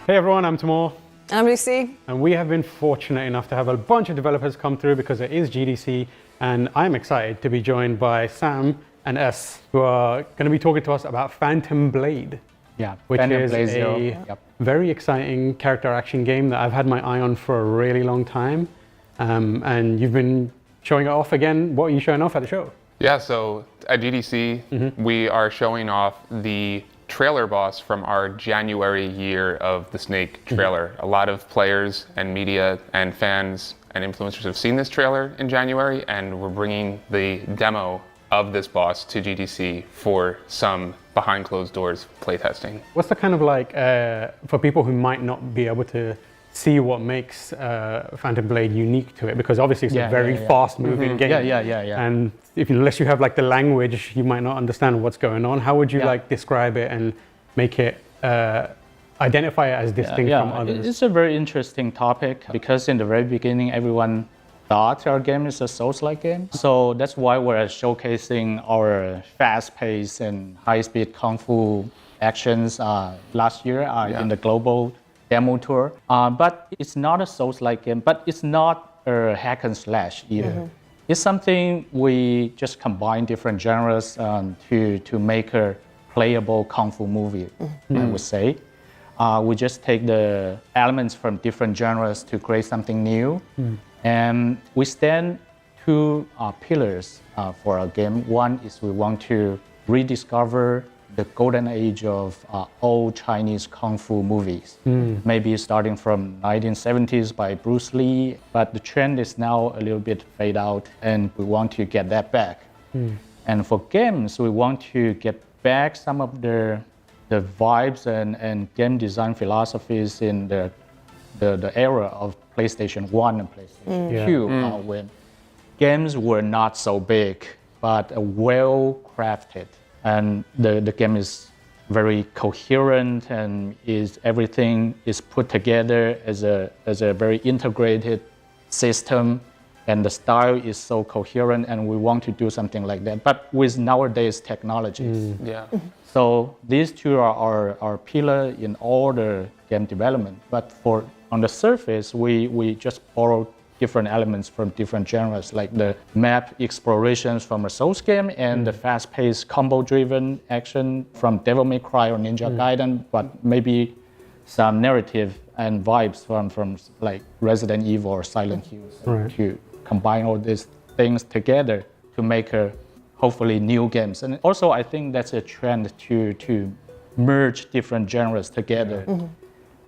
Hey everyone, I'm Timur. I'm Lucy. And we have been fortunate enough to have a bunch of developers come through because it is GDC, and I'm excited to be joined by Sam and S, who are going to be talking to us about Phantom Blade. Yeah, which Phantom is Blade a Zero. very exciting character action game that I've had my eye on for a really long time. And you've been showing it off again. What are you showing off at the show? Yeah, so at GDC, we are showing off the trailer boss from our January Year of the Snake trailer. A lot of players and media and fans and influencers have seen this trailer in January, and we're bringing the demo of this boss to GDC for some behind closed doors playtesting. What's the kind of like, for people who might not be able to see what makes Phantom Blade unique to it, because obviously it's a very fast moving game. And unless you have like the language, you might not understand what's going on. How would you like describe it and make it, identify it as distinct from others? It's a very interesting topic because in the very beginning, everyone thought our game is a Souls-like game. So that's why we're showcasing our fast-paced and high-speed kung fu actions last year in the global demo tour. But it's not a Souls-like game, but it's not a hack and slash either. It's something we just combine different genres to make a playable kung fu movie, I would say. We just take the elements from different genres to create something new. And we stand two pillars for our game. One is we want to rediscover the golden age of old Chinese kung fu movies, maybe starting from 1970s by Bruce Lee, but the trend is now a little bit fade out, and we want to get that back. And for games, we want to get back some of the vibes and game design philosophies in the era of PlayStation 1 and PlayStation 2, when games were not so big, but well crafted. And the game is very coherent, and everything is put together as a very integrated system, and the style is so coherent, and we want to do something like that, but with nowadays technologies. So these two are our pillar in all the game development. But on the surface, we just borrow different elements from different genres, like the map explorations from a Souls game and the fast-paced combo-driven action from Devil May Cry or Ninja Gaiden, but maybe some narrative and vibes from like Resident Evil or Silent Hill, to combine all these things together to make hopefully new games. And also, I think that's a trend to merge different genres together.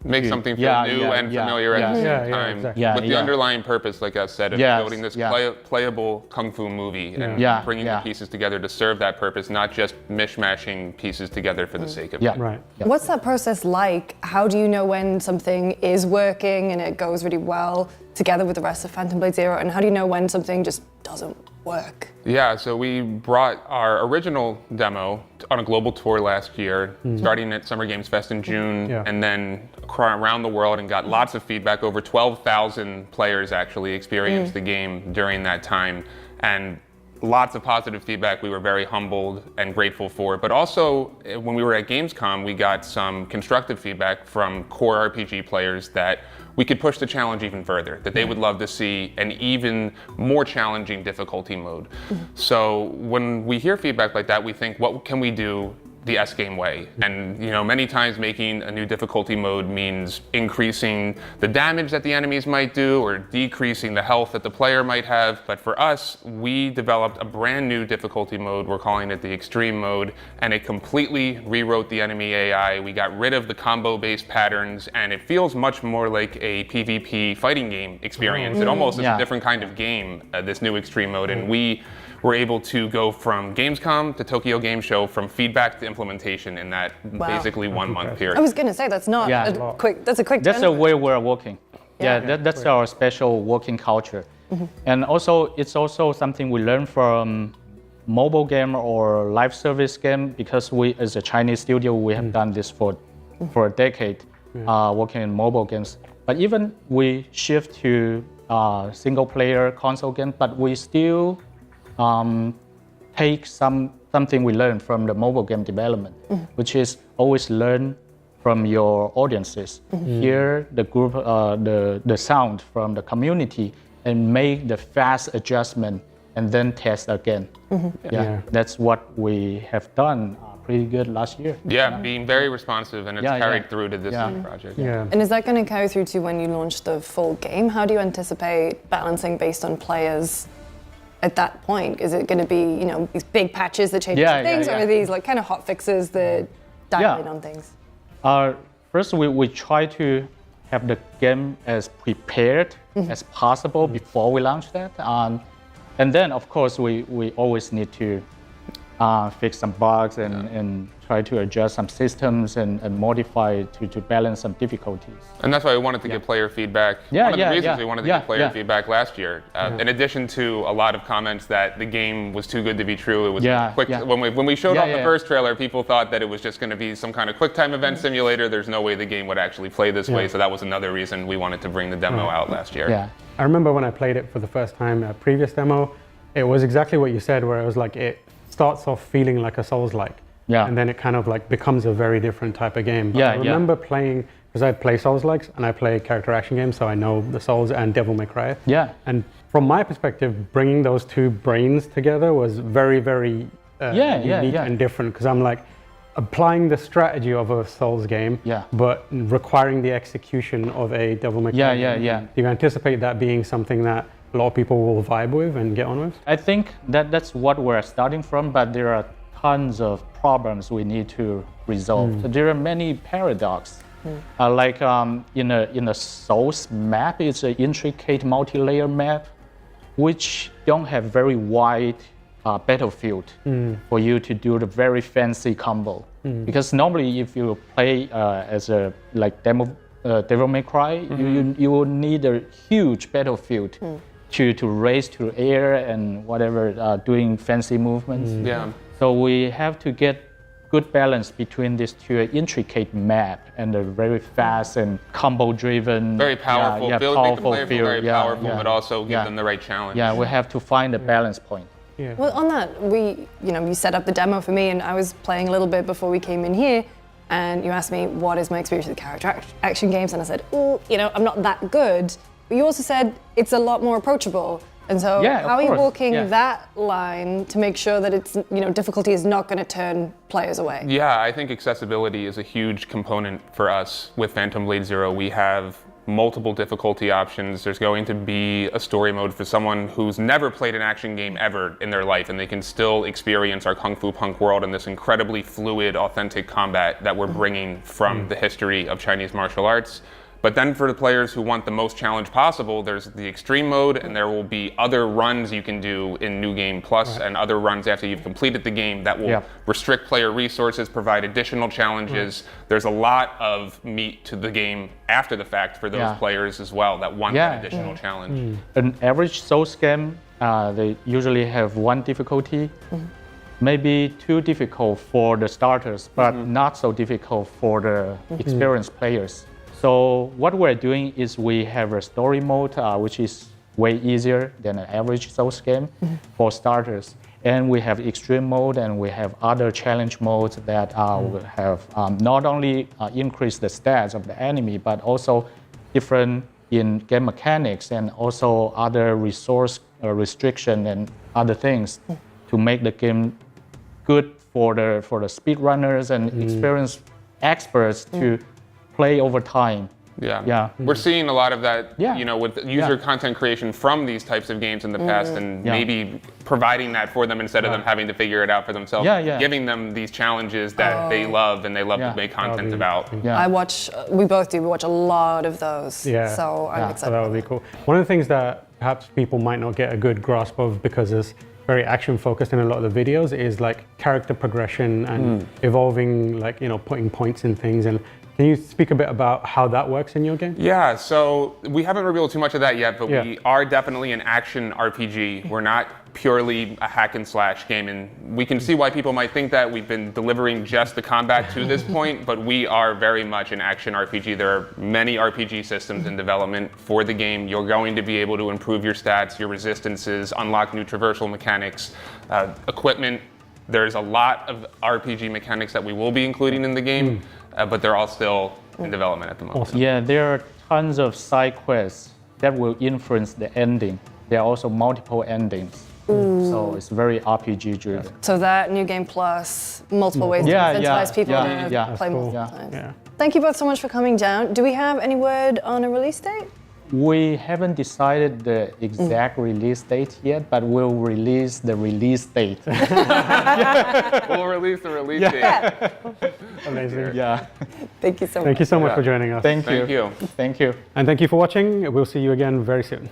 Make something feel new and familiar at the same time. Exactly. With the underlying purpose, like I said, of building this playable kung fu movie and bringing the pieces together to serve that purpose, not just mishmashing pieces together for the sake of it. What's that process like? How do you know when something is working and it goes really well together with the rest of Phantom Blade Zero, and how do you know when something just doesn't work? Yeah, so we brought our original demo on a global tour last year, starting at Summer Games Fest in June, and then around the world, and got lots of feedback. Over 12,000 players actually experienced the game during that time, and lots of positive feedback we were very humbled and grateful for. But also, when we were at Gamescom, we got some constructive feedback from core RPG players that we could push the challenge even further, that they would love to see an even more challenging difficulty mode. So when we hear feedback like that, we think, what can we do the S game way? And many times making a new difficulty mode means increasing the damage that the enemies might do or decreasing the health that the player might have. But for us, we developed a brand new difficulty mode. We're calling it the extreme mode, and it completely rewrote the enemy AI. We got rid of the combo-based patterns, and it feels much more like a PvP fighting game experience. It almost is a different kind of game, this new extreme mode, and we were able to go from Gamescom to Tokyo Game Show, from feedback to implementation in that basically 1 month period. I was going to say, that's not a quick, that's a quick That's the turnaround. way we're working. That's our special working culture. And also, it's also something we learn from mobile game or live service game, because we, as a Chinese studio, we have done this for a decade, working in mobile games. But even we shift to single player console game, but we still take something we learned from the mobile game development, which is always learn from your audiences, hear the group, the sound from the community, and make the fast adjustment, and then test again. That's what we have done pretty good last year. Being very responsive, and it's carried through to this project. And is that going to carry through to when you launch the full game? How do you anticipate balancing based on players at that point? Is it going to be, you know, these big patches that change things, or are these like kind of hot fixes that dial in on things? First, we try to have the game as prepared as possible before we launch that. And then, of course, we always need to fix some bugs and try to adjust some systems and modify to balance some difficulties. And that's why we wanted to get player feedback. One of the reasons we wanted to get player feedback last year. In addition to a lot of comments that the game was too good to be true, it was quick. When we showed off the first trailer, people thought that it was just going to be some kind of QuickTime event simulator. There's no way the game would actually play this way. So that was another reason we wanted to bring the demo out last year. I remember when I played it for the first time, a previous demo, it was exactly what you said, where it was like it starts off feeling like a Souls-like. And then it kind of like becomes a very different type of game. But I remember playing, because I play Souls-likes and I play character action games, so I know the Souls and Devil May Cry. And from my perspective, bringing those two brains together was very, very unique and different, because I'm like applying the strategy of a Souls game, but requiring the execution of a Devil May Cry game. Do you anticipate that being something that a lot of people will vibe with and get on with? I think that's what we're starting from, but there are tons of problems we need to resolve. So there are many paradoxes. Like in a Souls map, it's an intricate multi-layer map, which don't have very wide battlefield for you to do the very fancy combo. Because normally, if you play as a like Devil May Cry, you will need a huge battlefield to race to air and whatever, doing fancy movements. So we have to get good balance between these two intricate map and a very fast and combo-driven. Very powerful. Make the player feel very powerful, but also give them the right challenge. We have to find a balance point. Well, on that, you set up the demo for me, and I was playing a little bit before we came in here, and you asked me what is my experience with character action games, and I said, I'm not that good. But you also said it's a lot more approachable. And so how are you walking that line to make sure that it's, difficulty is not going to turn players away? I think accessibility is a huge component for us with Phantom Blade Zero. We have multiple difficulty options. There's going to be a story mode for someone who's never played an action game ever in their life, and they can still experience our Kung Fu Punk world and this incredibly fluid, authentic combat that we're bringing from the history of Chinese martial arts. But then for the players who want the most challenge possible, there's the extreme mode, and there will be other runs you can do in New Game Plus and other runs after you've completed the game that will restrict player resources, provide additional challenges. There's a lot of meat to the game after the fact for those players as well that want that additional challenge. An average Souls game, they usually have one difficulty, maybe too difficult for the starters, but not so difficult for the experienced players. So what we're doing is we have a story mode, which is way easier than an average Souls game for starters. And we have extreme mode, and we have other challenge modes that will have not only increase the stats of the enemy, but also different in game mechanics and also other resource restriction and other things to make the game good for the speedrunners and experienced experts to play over time. We're seeing a lot of that, with user content creation from these types of games in the past, and maybe providing that for them instead of them having to figure it out for themselves. Giving them these challenges that they love and they love to make content about. I watch, we both do, we watch a lot of those. So I'm excited. So that would be cool. One of the things that perhaps people might not get a good grasp of because it's very action focused in a lot of the videos is like character progression and evolving, like, putting points in things. And can you speak a bit about how that works in your game? So we haven't revealed too much of that yet, but we are definitely an action RPG. We're not purely a hack and slash game, and we can see why people might think that. We've been delivering just the combat to this point, but we are very much an action RPG. There are many RPG systems in development for the game. You're going to be able to improve your stats, your resistances, unlock new traversal mechanics, equipment. There's a lot of RPG mechanics that we will be including in the game. but they're all still in development at the moment. Awesome. Yeah, there are tons of side quests that will influence the ending. There are also multiple endings. So it's very RPG driven. So that New Game Plus, multiple ways to incentivize people to play multiple times. Yeah. Thank you both so much for coming down. Do we have any word on a release date? We haven't decided the exact release date yet, but we'll release the release date. We'll release the release date. Amazing. Yeah. Thank you so much. Thank you so much for joining us. Thank you. Thank you. Thank you. And thank you for watching. We'll see you again very soon.